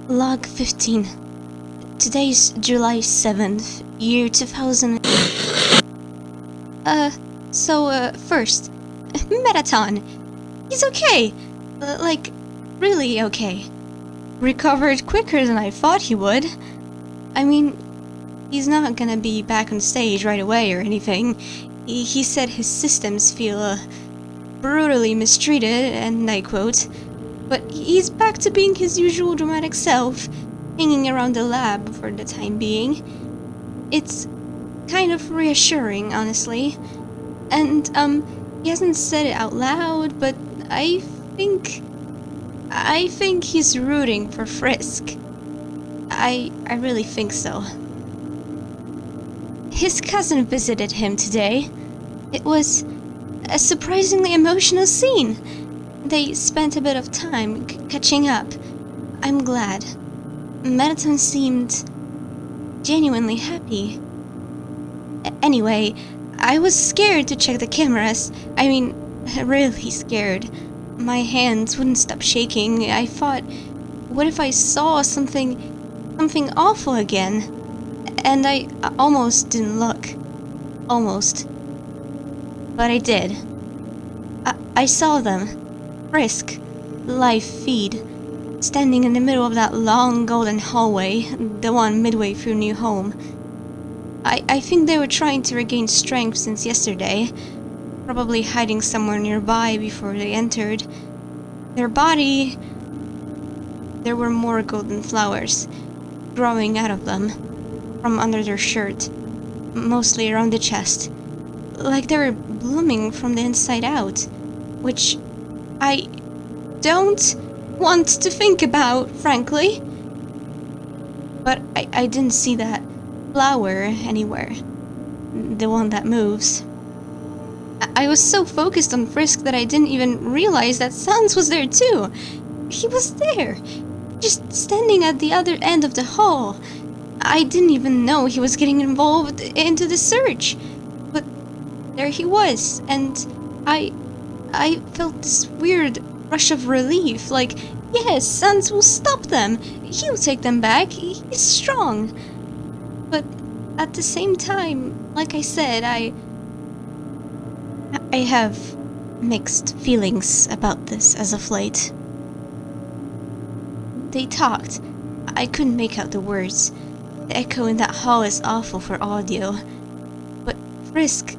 Log 15. Today's July 7th, year 2000. First, Mettaton. He's okay. Really okay. Recovered quicker than I thought he would. I mean, he's not gonna be back on stage right away or anything. He said his systems feel, brutally mistreated, and I quote, but he's back to being his usual dramatic self, hanging around the lab for the time being. It's kind of reassuring, honestly. And, he hasn't said it out loud, but I think he's rooting for Frisk. I really think so. His cousin visited him today. It was a surprisingly emotional scene. They spent a bit of time catching up. I'm glad. Mettaton seemed genuinely happy. Anyway, I was scared to check the cameras. I mean, really scared. My hands wouldn't stop shaking. I thought, what if I saw something awful again? And I almost didn't look. Almost. But I did. I saw them. Frisk, live feed, standing in the middle of that long golden hallway, the one midway through New Home. I think they were trying to regain strength since yesterday, probably hiding somewhere nearby before they entered. Their body... There were more golden flowers growing out of them, from under their shirt, mostly around the chest, like they were blooming from the inside out, which I don't want to think about, frankly. But I didn't see that flower anywhere, the one that moves. I was so focused on Frisk that I didn't even realize that Sans was there too. He was there, just standing at the other end of the hall. I didn't even know he was getting involved into the search. But there he was, and I felt this weird rush of relief, like, yes, Sans will stop them. He'll take them back. He's strong. But at the same time, like I said, I have mixed feelings about this as of late. They talked. I couldn't make out the words. The echo in that hall is awful for audio. But Frisk,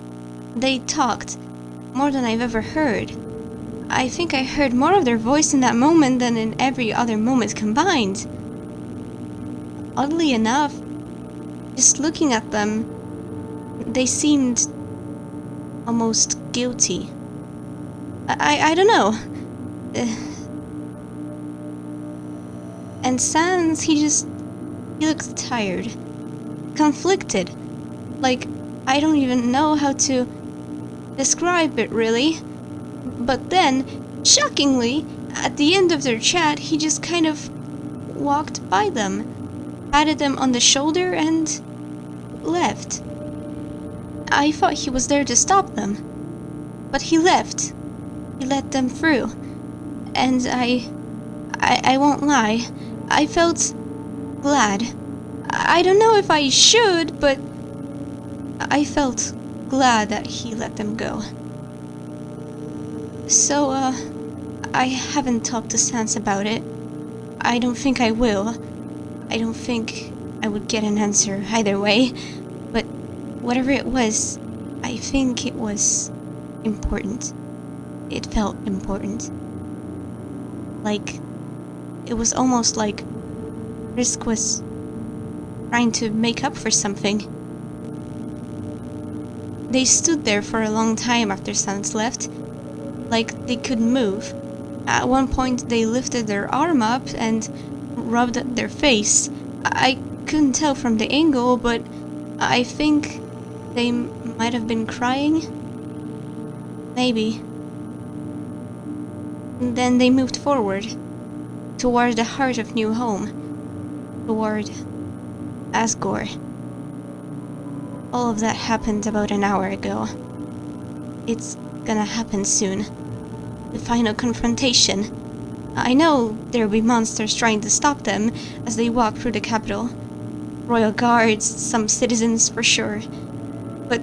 they talked more than I've ever heard. I think I heard more of their voice in that moment than in every other moment combined. Oddly enough, just looking at them, they seemed almost guilty. I don't know. And Sans, he looked tired. Conflicted. Like, I don't even know how to describe it, really. But then, shockingly, at the end of their chat, he just kind of walked by them, patted them on the shoulder, and left. I thought he was there to stop them, but he left. He let them through. And I won't lie, I felt glad. I don't know if I should, but I felt glad that he let them go. So, I haven't talked to Sans about it. I don't think I will. I don't think I would get an answer either way. But whatever it was, I think it was important. It felt important. Like, it was almost like Frisk was trying to make up for something. They stood there for a long time after Sans left, like they couldn't move. At one point they lifted their arm up and rubbed at their face. I couldn't tell from the angle, but I think they might have been crying. Maybe. And then they moved forward, toward the heart of New Home, toward Asgore. All of that happened about an hour ago. It's gonna happen soon. The final confrontation. I know there'll be monsters trying to stop them as they walk through the capital. Royal guards, some citizens for sure. But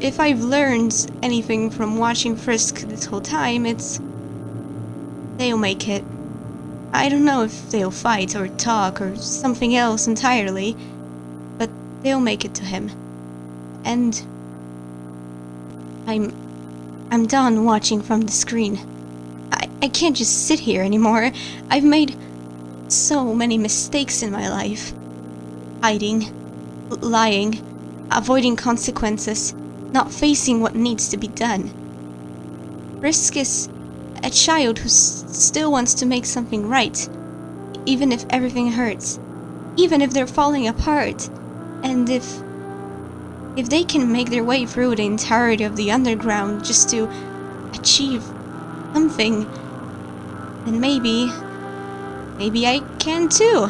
if I've learned anything from watching Frisk this whole time, it's... they'll make it. I don't know if they'll fight or talk or something else entirely, but they'll make it to him. And... I'm done watching from the screen. I can't just sit here anymore. I've made so many mistakes in my life. Hiding, lying, avoiding consequences, not facing what needs to be done. Frisk is a child who still wants to make something right, even if everything hurts, even if they're falling apart, and if they can make their way through the entirety of the underground just to achieve something, then maybe I can too.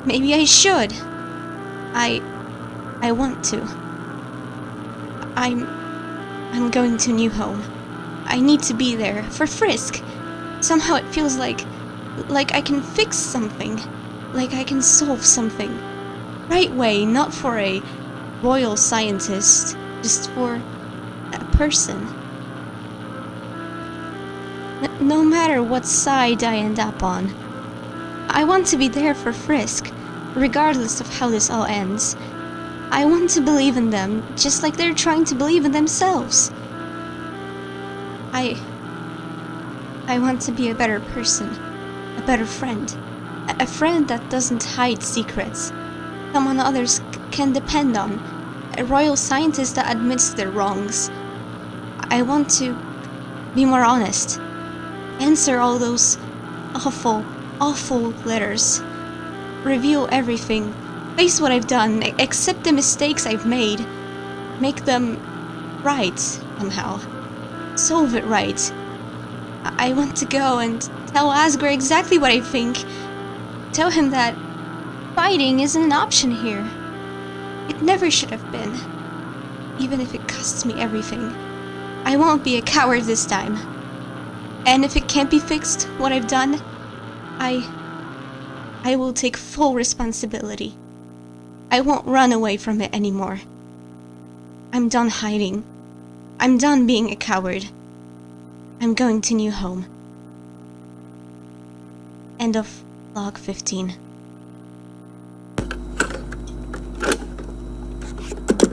Maybe I should. I want to. I'm going to New Home. I need to be there for Frisk. Somehow it feels like I can fix something, like I can solve something. Right way, not for a royal scientist, just for a person. No matter what side I end up on, I want to be there for Frisk, regardless of how this all ends. I want to believe in them, just like they're trying to believe in themselves. I want to be a better person, a better friend, a friend that doesn't hide secrets, someone others can depend on, a royal scientist that admits their wrongs. I want to be more honest, answer all those awful letters, reveal everything, face what I've done, accept the mistakes I've made, make them right somehow, solve it right. I want to go and tell Asger exactly what I think, tell him that fighting isn't an option here. It never should have been, even if it costs me everything. I won't be a coward this time. And if it can't be fixed, what I've done, I will take full responsibility. I won't run away from it anymore. I'm done hiding. I'm done being a coward. I'm going to New Home. End of Log 15.